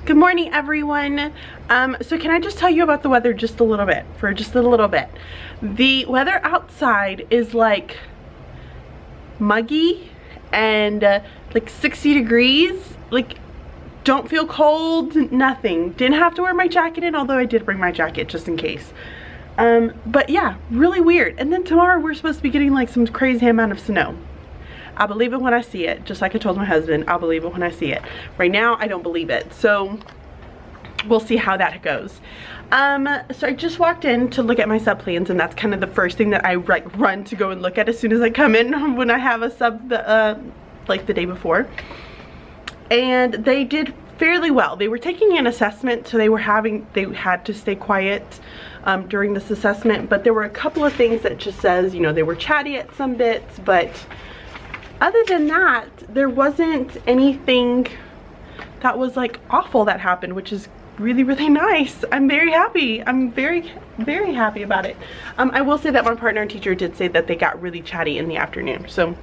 Good morning, everyone. So can I just tell you about the weather just a little bit, for just a little bit. The weather outside is like muggy and like 60 degrees. Like, don't feel cold, nothing. Didn't have to wear my jacket in, although I did bring my jacket just in case. But yeah, really weird. And then tomorrow we're supposed to be getting like some crazy amount of snow. I'll believe it when I see it. Just like I told my husband, I'll believe it when I see it. Right now, I don't believe it. So we'll see how that goes. So I just walked in to look at my sub plans, and that's kind of the first thing that I run to go and look at as soon as I come in when I have a sub like the day before. And they did fairly well. They were taking an assessment, so they had to stay quiet during this assessment, but there were a couple of things that just says, you know, they were chatty at some bits, but other than that, there wasn't anything that was like awful that happened, which is really, really nice. I'm very happy. I'm very, very happy about it. I will say that my partner and teacher did say that they got really chatty in the afternoon. So,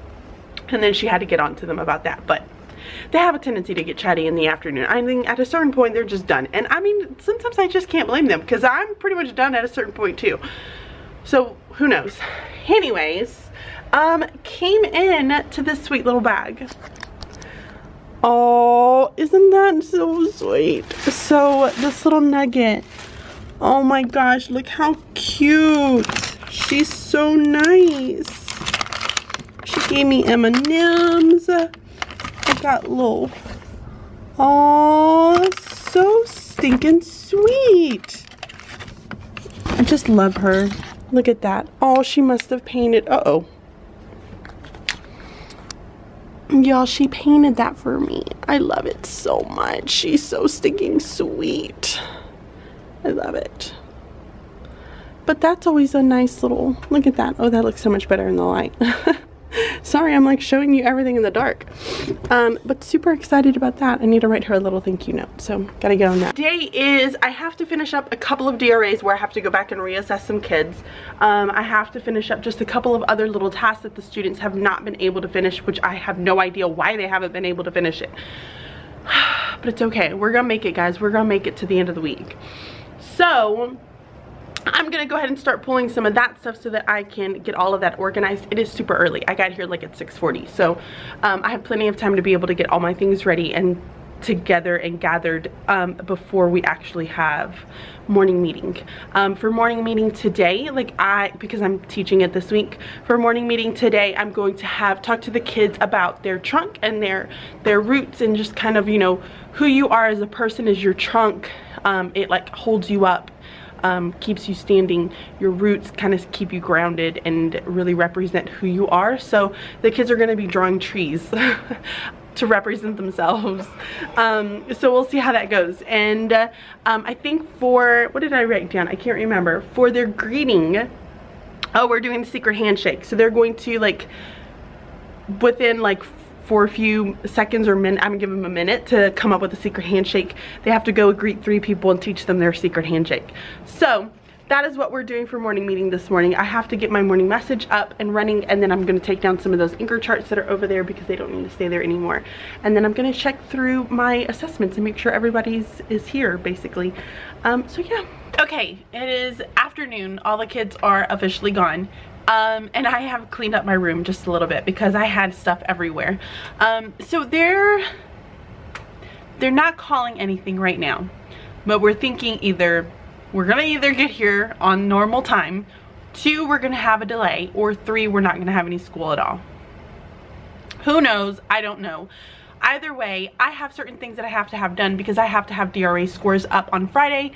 and then she had to get on to them about that. But they have a tendency to get chatty in the afternoon. I think at a certain point, they're just done. And I mean, sometimes I just can't blame them because I'm pretty much done at a certain point too. So who knows? Anyways, came in to this sweet little bag. Oh, isn't that so sweet? So this little nugget, oh my gosh, look how cute. She's so nice. She gave me M&Ms. I got little, oh, so stinking sweet. I just love her. Look at that. Oh, she must have painted, uh-oh. Y'all, she painted that for me. I love it so much. She's so stinking sweet. I love it. But that's always a nice little, look at that. Oh, that looks so much better in the light. Sorry, I'm like showing you everything in the dark. But super excited about that. I need to write her a little thank you note, so gotta get on that. Today is, I have to finish up a couple of DRAs where I have to go back and reassess some kids. I have to finish up just a couple of other little tasks that the students have not been able to finish, which I have no idea why they haven't been able to finish it. But it's okay, we're gonna make it, guys. We're gonna make it to the end of the week. So I'm gonna go ahead and start pulling some of that stuff so that I can get all of that organized. It is super early. I got here like at 6:40, so I have plenty of time to be able to get all my things ready and together and gathered before we actually have morning meeting. For morning meeting today, because I'm teaching it this week, for morning meeting today, I'm going to talk to the kids about their trunk and their roots, and just kind of, you know, who you are as a person is your trunk. It like holds you up. Keeps you standing. Your roots kind of keep you grounded and really represent who you are. So the kids are going to be drawing trees to represent themselves. So we'll see how that goes. And I think for, what did I write down? I can't remember. For their greeting, oh, we're doing the secret handshake. So they're going to, like, within like for a few seconds or minute, I'm gonna give them a minute to come up with a secret handshake. They have to go greet 3 people and teach them their secret handshake. So that is what we're doing for morning meeting this morning. I have to get my morning message up and running, and then I'm gonna take down some of those anchor charts that are over there because they don't need to stay there anymore. And then I'm gonna check through my assessments and make sure everybody's is here, basically. So yeah. Okay, it is afternoon. All the kids are officially gone. And I have cleaned up my room just a little bit because I had stuff everywhere. So they're not calling anything right now, but we're thinking we're gonna either get here on normal time, 2, we're gonna have a delay, or 3, we're not gonna have any school at all. Who knows? I don't know. Either way, I have certain things that I have to have done because I have to have DRA scores up on Friday.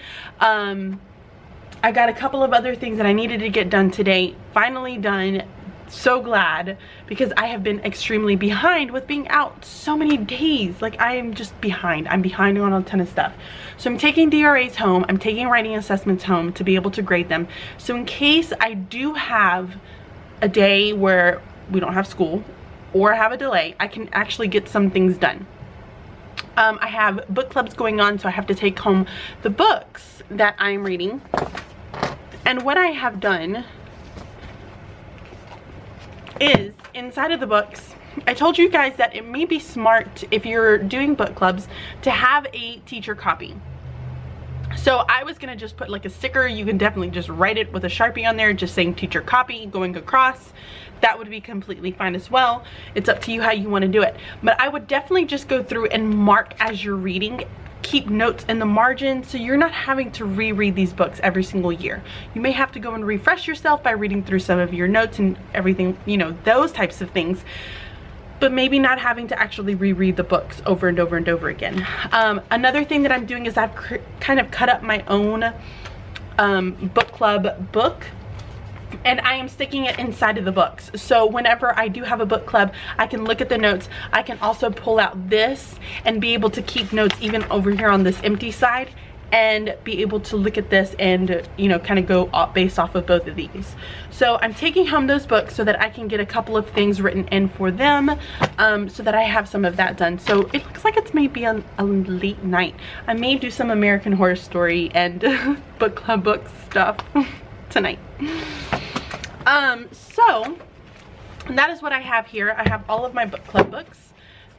I got a couple of other things that I needed to get done today, finally done. So glad, because I have been extremely behind with being out so many days. Like, I am just behind. I'm behind on a ton of stuff. So I'm taking DRAs home. I'm taking writing assessments home to be able to grade them. So in case I do have a day where we don't have school or have a delay, I can actually get some things done. I have book clubs going on, so I have to take home the books that I'm reading. And what I have done is, inside of the books, I told you guys that it may be smart if you're doing book clubs to have a teacher copy. So I was gonna just put like a sticker. You can definitely just write it with a Sharpie on there, just saying teacher copy going across. That would be completely fine as well. It's up to you how you want to do it. But I would definitely just go through and mark as you're reading. Keep notes in the margin so you're not having to reread these books every single year. You may have to go and refresh yourself by reading through some of your notes and everything, you know, those types of things. But maybe not having to actually reread the books over and over and over again. Another thing that I'm doing is I've kind of cut up my own book club book, and I am sticking it inside of the books. So whenever I do have a book club, I can look at the notes. I can also pull out this and be able to keep notes even over here on this empty side, and be able to look at this and, you know, kind of go based off of both of these. So I'm taking home those books so that I can get a couple of things written in for them, so that I have some of that done. So it looks like it's maybe a late night. I may do some American Horror Story and book club book stuff tonight. So that is what I have here. I have all of my book club books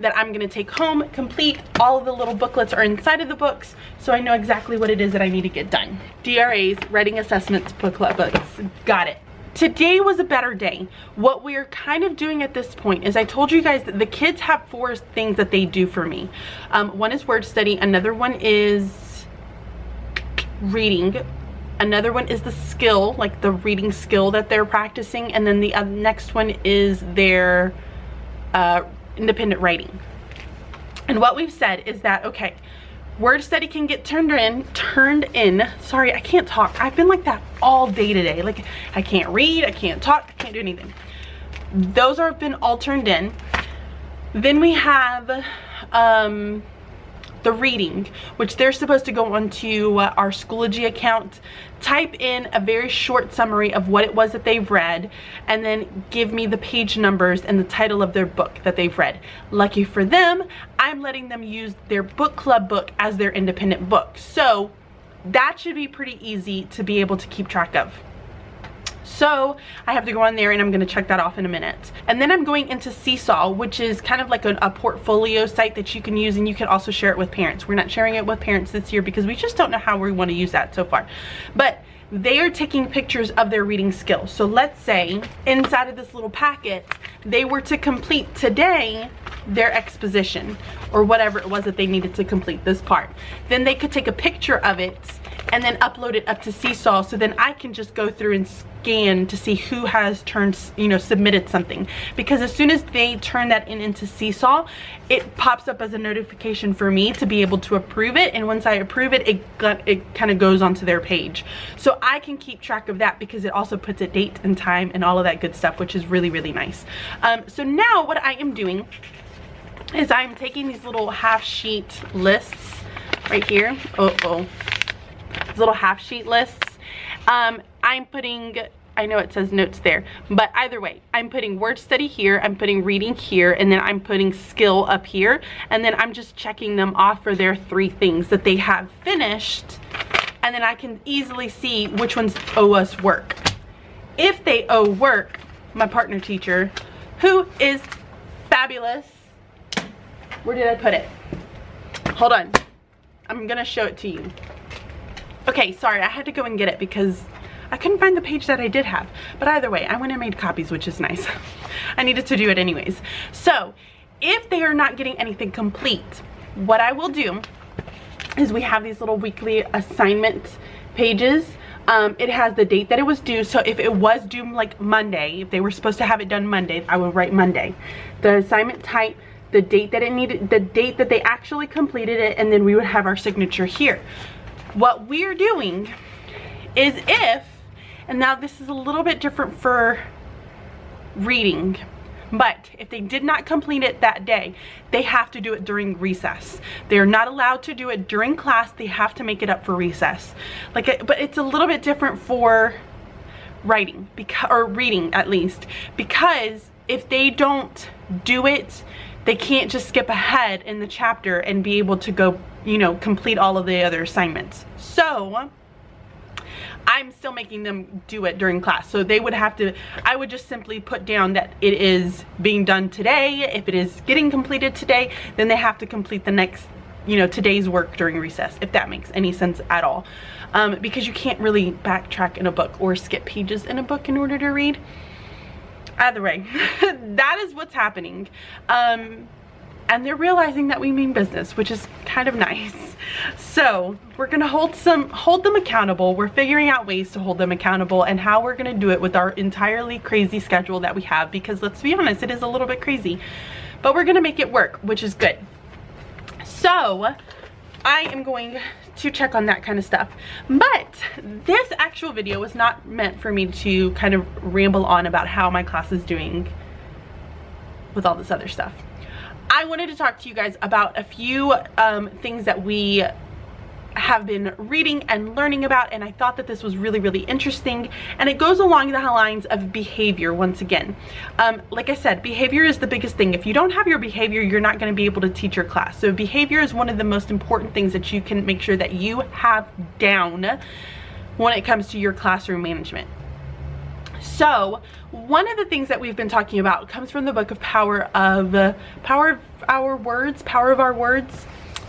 that I'm gonna take home, complete. All of the little booklets are inside of the books, so I know exactly what it is that I need to get done. DRAs, writing assessments, book club books, got it. Today was a better day. What we're kind of doing at this point is I told you guys that the kids have 4 things that they do for me. One is word study, another one is reading, another one is the skill, like the reading skill that they're practicing, and then the next one is their independent writing. And what we've said is that, okay, word study can get turned in. Sorry, I can't talk. I've been like that all day today. Like, I can't read, I can't talk, I can't do anything. Those have been all turned in. Then we have the reading, which they're supposed to go onto our Schoology account, type in a very short summary of what it was that they've read, and then give me the page numbers and the title of their book that they've read. Lucky for them, I'm letting them use their book club book as their independent book. So that should be pretty easy to be able to keep track of. So I have to go on there and I'm going to check that off in a minute. And then I'm going into Seesaw, which is kind of like a portfolio site that you can use, and you can also share it with parents. We're not sharing it with parents this year because we just don't know how we want to use that so far. But they are taking pictures of their reading skills. So let's say inside of this little packet, they were to complete today their exposition or whatever it was that they needed to complete this part. Then they could take a picture of it and then upload it up to Seesaw, so then I can just go through and scan to see who has turned, you know, submitted something. Because as soon as they turn that into Seesaw, it pops up as a notification for me to be able to approve it, and once I approve it, it kind of goes onto their page. So I can keep track of that because it also puts a date and time and all of that good stuff, which is really, really nice. So now what I am doing is I'm taking these little half sheet lists right here. These little half sheet lists. I'm putting, I know it says notes there, but either way, I'm putting word study here, I'm putting reading here, and then I'm putting skill up here, and then I'm just checking them off for their 3 things that they have finished, and then I can easily see which ones owe us work. If they owe work, my partner teacher, who is fabulous, where did I put it? Hold on, I'm gonna show it to you. Okay, sorry, I had to go and get it because I couldn't find the page that I did have. But either way, I went and made copies, which is nice. I needed to do it anyways. So, if they are not getting anything complete, what I will do is we have these little weekly assignment pages. It has the date that it was due. So if it was due like Monday, if they were supposed to have it done Monday, I will write Monday. The assignment type, the date that it needed, the date that they actually completed it, and then we would have our signature here. What we're doing is and now this is a little bit different for reading, but if they did not complete it that day, they have to do it during recess. They're not allowed to do it during class. They have to make it up for recess. But it's a little bit different for writing, or reading at least, because if they don't do it, they can't just skip ahead in the chapter and be able to go, you know, complete all of the other assignments. So I'm still making them do it during class. So they would have to, I would just simply put down that it is being done today. If it is getting completed today, then they have to complete the next, you know, today's work during recess, if that makes any sense at all. Because you can't really backtrack in a book or skip pages in a book in order to read. Either way, that is what's happening. And they're realizing that we mean business, which is kind of nice. So we're gonna hold them accountable. We're figuring out ways to hold them accountable and how we're gonna do it with our entirely crazy schedule that we have, because let's be honest, it is a little bit crazy, but we're gonna make it work, which is good. So I am going to check on that kind of stuff. But this actual video was not meant for me to kind of ramble on about how my class is doing with all this other stuff. I wanted to talk to you guys about a few things that we have been reading and learning about, and I thought that this was really, really interesting, and it goes along the lines of behavior once again. Like I said, behavior is the biggest thing. If you don't have your behavior, you're not going to be able to teach your class. So behavior is one of the most important things that you can make sure that you have down when it comes to your classroom management. So one of the things that we've been talking about comes from the book of Power of Our Words,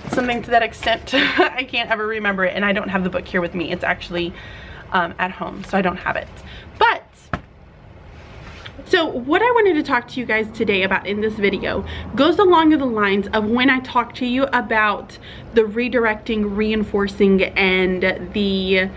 something to that extent. I can't ever remember it, and I don't have the book here with me. It's actually at home, so I don't have it. But so what I wanted to talk to you guys today about in this video goes along the lines of when I talked to you about the redirecting, reinforcing, and the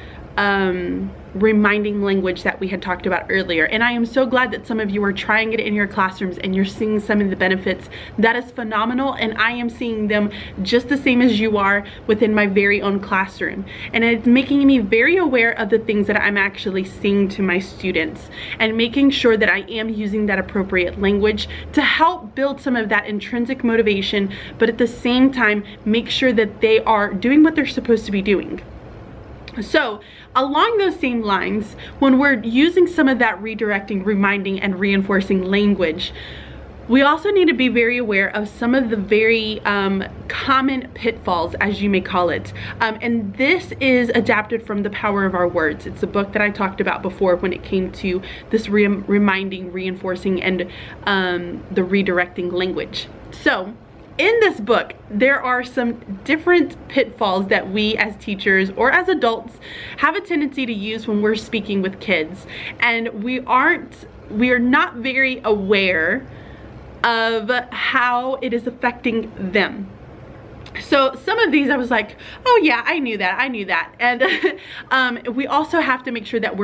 reminding language that we had talked about earlier. And I am so glad that some of you are trying it in your classrooms and you're seeing some of the benefits. That is phenomenal, and I am seeing them just the same as you are within my very own classroom. And it's making me very aware of the things that I'm actually seeing to my students and making sure that I am using that appropriate language to help build some of that intrinsic motivation, but at the same time make sure that they are doing what they're supposed to be doing. So along those same lines, when we're using some of that redirecting, reminding, and reinforcing language, we also need to be very aware of some of the very common pitfalls, as you may call it. And this is adapted from The Power of Our Words. It's a book that I talked about before when it came to this reminding, reinforcing, and the redirecting language. So in this book, there are some different pitfalls that we as teachers or as adults have a tendency to use when we're speaking with kids, and we are not very aware of how it is affecting them. So some of these I was like, oh yeah, I knew that. And we also have to make sure that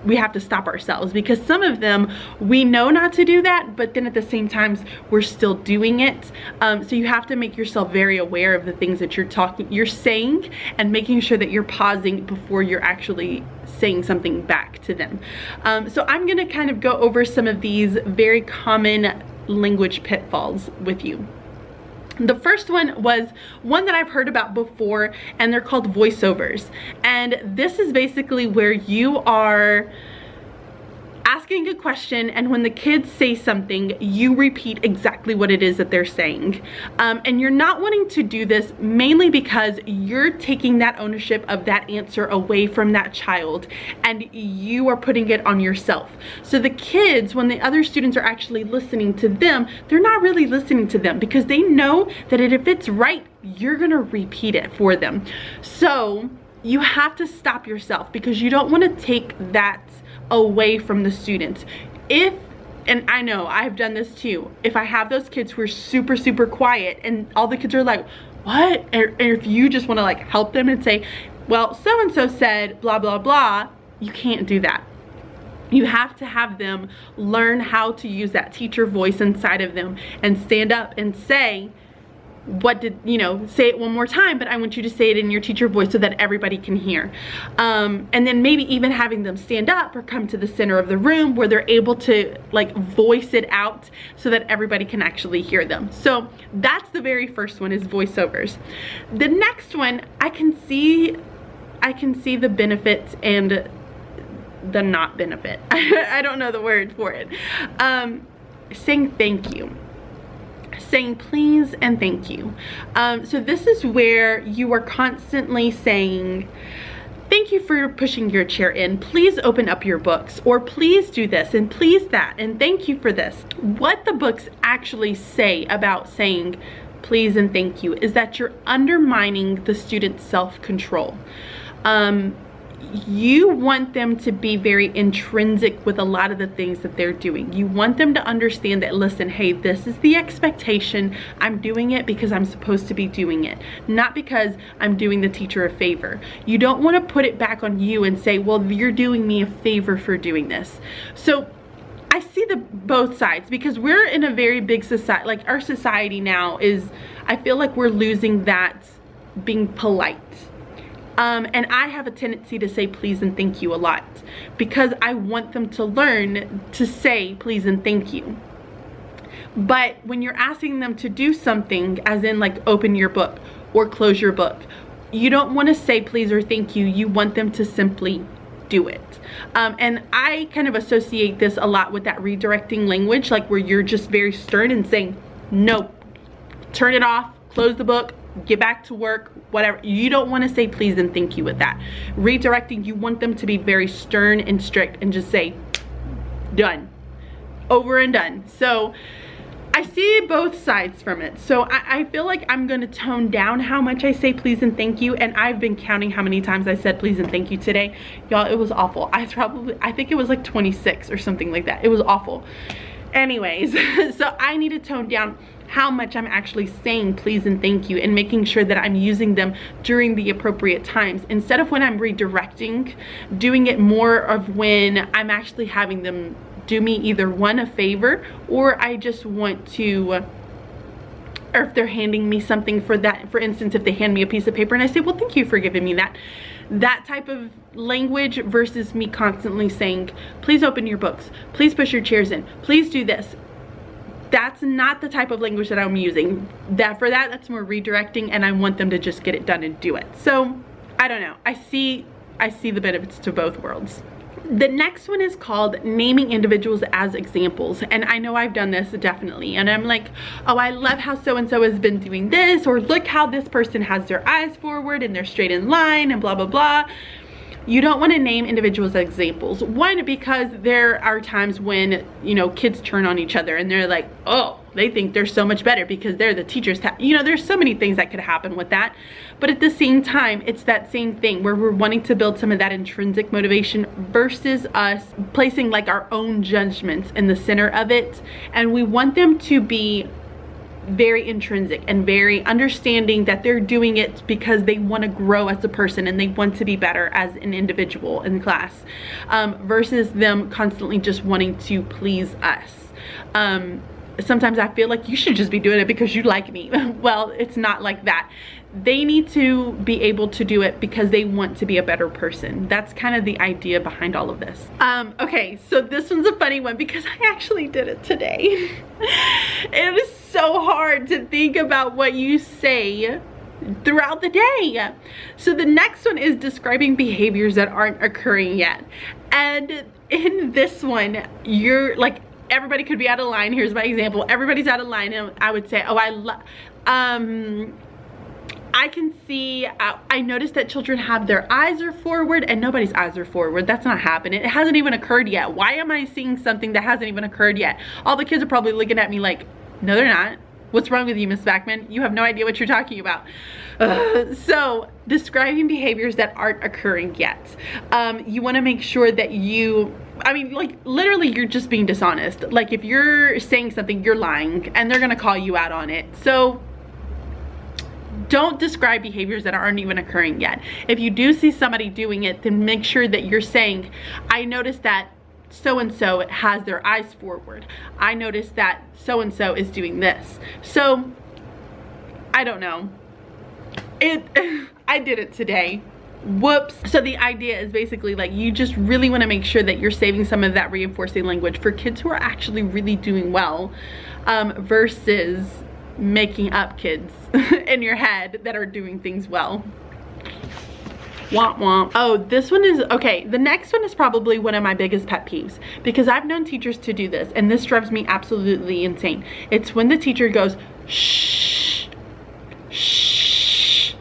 we have to stop ourselves, because some of them we know not to do that, but then at the same time we're still doing it. So you have to make yourself very aware of the things that you're saying, and making sure that you're pausing before you're actually saying something back to them. So I'm gonna kind of go over some of these very common language pitfalls with you. The first one was one that I've heard about before, and they're called voiceovers. And this is basically where you are asking a question, and when the kids say something, you repeat exactly what it is that they're saying. And you're not wanting to do this mainly because you're taking that ownership of that answer away from that child, and you are putting it on yourself. So the kids, when the other students are actually listening to them, they're not really listening to them, because they know that if it's right, you're gonna repeat it for them. So you have to stop yourself, because you don't want to take that away from the students. And I know I've done this too, if I have those kids who are super, super quiet and all the kids are like, what? And if you just want to like help them and say, well, so-and-so said blah, blah, blah, you can't do that. You have to have them learn how to use that teacher voice inside of them and stand up and say, say it one more time, but I want you to say it in your teacher voice so that everybody can hear. And then maybe even having them stand up or come to the center of the room where they're able to like voice it out so that everybody can actually hear them. So that's the very first one, is voiceovers. The next one, I can see the benefits and the not benefit. I don't know the word for it. Saying thank you. Saying please and thank you. So this is where you are constantly saying thank you for pushing your chair in. Please open up your books, or please do this and please that, and thank you for this. What the books actually say about saying please and thank you is that you're undermining the student's self-control. You want them to be very intrinsic with a lot of the things that they're doing. You want them to understand that, listen, hey, this is the expectation. I'm doing it because I'm supposed to be doing it, not because I'm doing the teacher a favor. You don't want to put it back on you and say, well, you're doing me a favor for doing this. So I see both sides, because we're in a very big society. Like, our society now is, I feel like we're losing that being polite. And I have a tendency to say please and thank you a lot, because I want them to learn to say please and thank you. But when you're asking them to do something, as in like open your book or close your book, you don't want to say please or thank you. You want them to simply do it. And I kind of associate this a lot with that redirecting language, like where you're just very stern and saying, no, turn it off, close the book, get back to work, whatever. You don't want to say please and thank you with that. Redirecting, you want them to be very stern and strict and just say, done, over and done. So I see both sides from it. So I feel like I'm going to tone down how much I say please and thank you. And I've been counting how many times I said please and thank you today. Y'all, it was awful. I think it was like 26 or something like that. It was awful. Anyways, so I need to tone down how much I'm actually saying please and thank you, and making sure that I'm using them during the appropriate times, instead of when I'm redirecting, doing it more of when I'm actually having them do me either one, a favor, or I just want to, or if they're handing me something for that. For instance, if they hand me a piece of paper and I say, well, thank you for giving me that. That type of language versus me constantly saying, please open your books, please push your chairs in, please do this. That's not the type of language that I'm using. That's more redirecting, and I want them to just get it done and do it. So I don't know. I see the benefits to both worlds. The next one is called naming individuals as examples. And I know I've done this, definitely. And I'm like, oh, I love how so-and-so has been doing this, or look how this person has their eyes forward and they're straight in line and blah, blah, blah. You don't want to name individuals as examples. One, because there are times when, you know, kids turn on each other and they're like, oh, they think they're so much better because they're the teachers. You know, there's so many things that could happen with that. But at the same time, it's that same thing where we're wanting to build some of that intrinsic motivation versus us placing like our own judgments in the center of it. And we want them to be very intrinsic and very understanding that they're doing it because they want to grow as a person and they want to be better as an individual in class, versus them constantly just wanting to please us. Sometimes I feel like you should just be doing it because you like me. Well, it's not like that. They need to be able to do it because they want to be a better person. That's kind of the idea behind all of this. Okay, so this one's a funny one because I actually did it today. It is so hard to think about what you say throughout the day. So the next one is describing behaviors that aren't occurring yet. And in this one, you're like, everybody could be out of line. Here's my example. Everybody's out of line, and I would say, oh, I can see, I noticed that children have their eyes are forward and nobody's eyes are forward. That's not happening. It hasn't even occurred yet. Why am I seeing something that hasn't even occurred yet? All the kids are probably looking at me like, no, they're not. What's wrong with you, Miss Spackman? You have no idea what you're talking about. So describing behaviors that aren't occurring yet. You want to make sure that like literally you're just being dishonest. Like if you're saying something, you're lying and they're going to call you out on it. So don't describe behaviors that aren't even occurring yet. If you do see somebody doing it, then make sure that you're saying, I noticed that so-and-so has their eyes forward. I noticed that so-and-so is doing this. So, I don't know. I did it today. Whoops. So the idea is basically like you just really want to make sure that you're saving some of that reinforcing language for kids who are actually really doing well, versus making up kids in your head that are doing things well. Womp womp. Oh, this one is, okay, the next one is probably one of my biggest pet peeves because I've known teachers to do this and this drives me absolutely insane. It's when the teacher goes, shh, shh,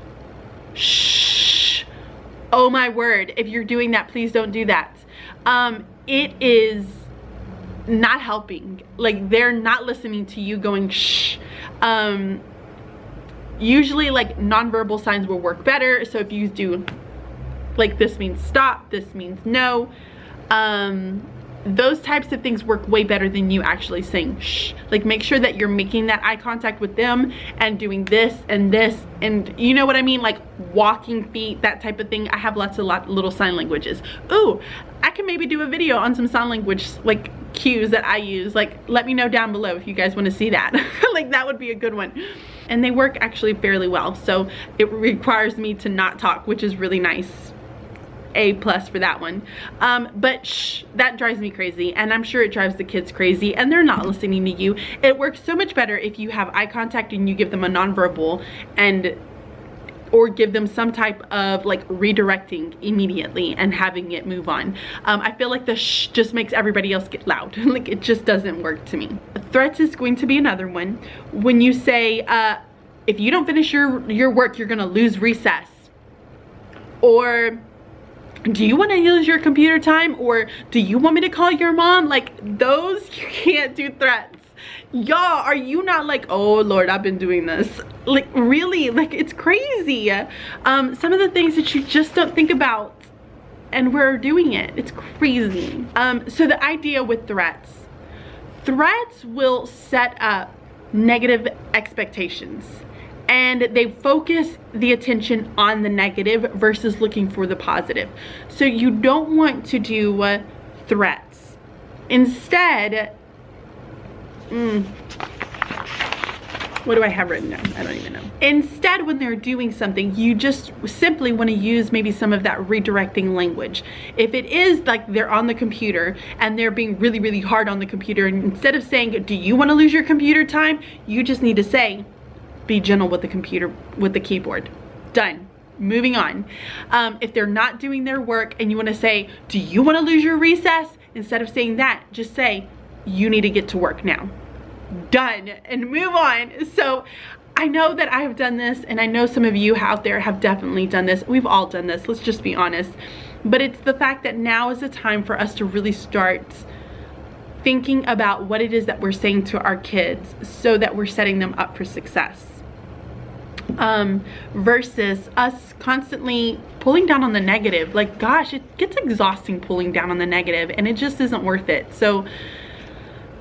shh, Oh my word, if you're doing that, please don't do that. It is not helping. Like, they're not listening to you going shh. Usually like nonverbal signs will work better. So if you do like, this means stop, this means no, those types of things work way better than you actually saying shh. Like, make sure that you're making that eye contact with them and doing this and this, and you know what I mean, like walking feet, that type of thing. I have lots of little sign languages. Ooh, I can maybe do a video on some sign language like cues that I use. Like, let me know down below if you guys want to see that. Like, that would be a good one. And they work actually fairly well, so it requires me to not talk, which is really nice. A+ for that one. But shh, that drives me crazy, and I'm sure it drives the kids crazy, and they're not listening to you. It works so much better if you have eye contact and you give them a nonverbal, and or give them some type of like redirecting immediately and having it move on. I feel like the shh just makes everybody else get loud. Like, it just doesn't work to me. Threats is going to be another one. When you say, if you don't finish your work, you're gonna lose recess. Or, do you want to use your computer time? Or, do you want me to call your mom? Like, those, you can't do threats. Y'all, are you not like, oh Lord, I've been doing this? Like, really? Like, it's crazy. Some of the things that you just don't think about, and we're doing it. It's crazy. So the idea with threats will set up negative expectations, and they focus the attention on the negative versus looking for the positive. So you don't want to do threats. Instead, what do I have written down? I don't even know. Instead, when they're doing something, you just simply want to use maybe some of that redirecting language. If it is like they're on the computer and they're being really, really hard on the computer, and instead of saying, do you want to lose your computer time? You just need to say, be gentle with the computer, with the keyboard. Done. Moving on. If they're not doing their work and you want to say, do you want to lose your recess? Instead of saying that, just say, you need to get to work now. Done, and move on. So I know that I have done this, and I know some of you out there have definitely done this. We've all done this, let's just be honest. But it's the fact that now is the time for us to really start thinking about what it is that we're saying to our kids so that we're setting them up for success. Versus us constantly pulling down on the negative. Like, gosh, it gets exhausting pulling down on the negative, and it just isn't worth it. So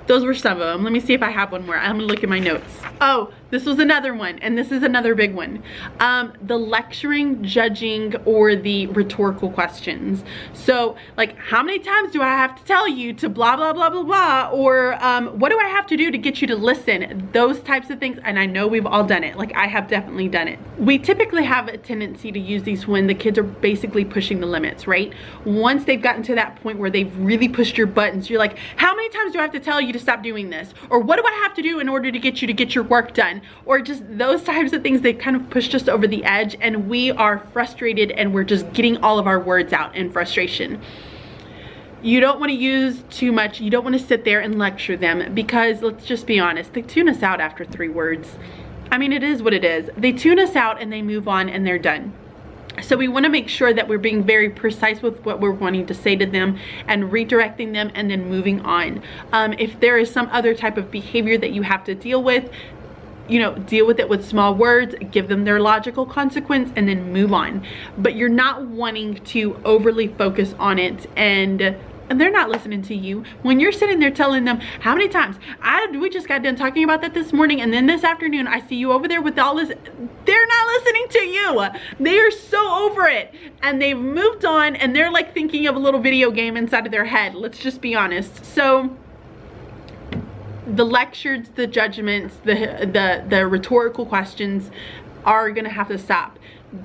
those were some of them. Let me see if I have one more. I'm gonna look at my notes. Oh, this was another one, and this is another big one. The lecturing, judging, or the rhetorical questions. So, like, how many times do I have to tell you to blah, blah, blah, blah, blah? Or what do I have to do to get you to listen? Those types of things, and I know we've all done it. Like, I have definitely done it. We typically have a tendency to use these when the kids are basically pushing the limits, right? Once they've gotten to that point where they've really pushed your buttons, you're like, how many times do I have to tell you to stop doing this? Or what do I have to do in order to get you to get your work done? Or just those types of things. They kind of pushed us over the edge, and we are frustrated, and we're just getting all of our words out in frustration. You don't want to use too much. You don't want to sit there and lecture them, because let's just be honest, they tune us out after 3 words. I mean, it is what it is. They tune us out and they move on and they're done. So we want to make sure that we're being very precise with what we're wanting to say to them and redirecting them and then moving on. If there is some other type of behavior that you have to deal with, you know, deal with it with small words, give them their logical consequence, and then move on. But you're not wanting to overly focus on it, and they're not listening to you. When you're sitting there telling them, how many times, we just got done talking about that this morning, and then this afternoon I see you over there with all this, they're not listening to you. They are so over it, and they've moved on, and they're like thinking of a little video game inside of their head. Let's just be honest. So the lectures, the judgments, the rhetorical questions are gonna have to stop.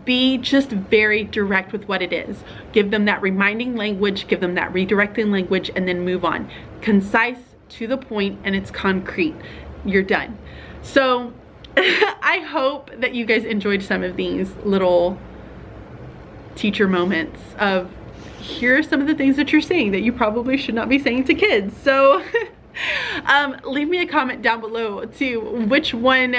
Be just very direct with what it is. Give them that reminding language, give them that redirecting language, and then move on. Concise, to the point, and it's concrete. You're done. So I hope that you guys enjoyed some of these little teacher moments of, here are some of the things that you're saying that you probably should not be saying to kids. So leave me a comment down below to which one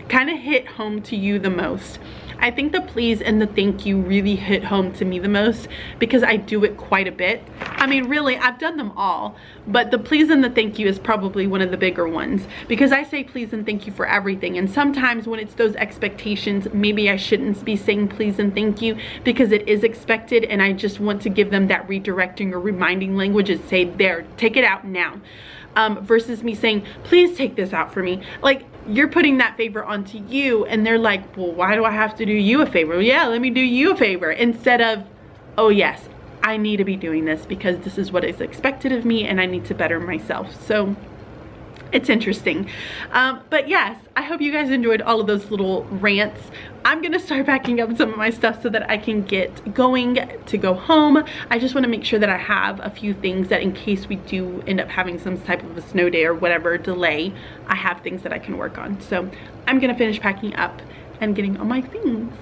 kind of hit home to you the most. I think the please and the thank you really hit home to me the most because I do it quite a bit. I mean, really, I've done them all, but the please and the thank you is probably one of the bigger ones because I say please and thank you for everything. And sometimes when it's those expectations, maybe I shouldn't be saying please and thank you because it is expected and I just want to give them that redirecting or reminding language and say, there, take it out now. Versus me saying, please take this out for me. Like, you're putting that favor onto you and they're like, well, why do I have to do you a favor? Well, yeah, let me do you a favor. Instead of, oh yes, I need to be doing this because this is what is expected of me and I need to better myself. So it's interesting. But yes, I hope you guys enjoyed all of those little rants. I'm gonna start packing up some of my stuff so that I can get going to go home. I just want to make sure that I have a few things that in case we do end up having some type of a snow day or whatever delay, I have things that I can work on. So I'm gonna finish packing up and getting all my things.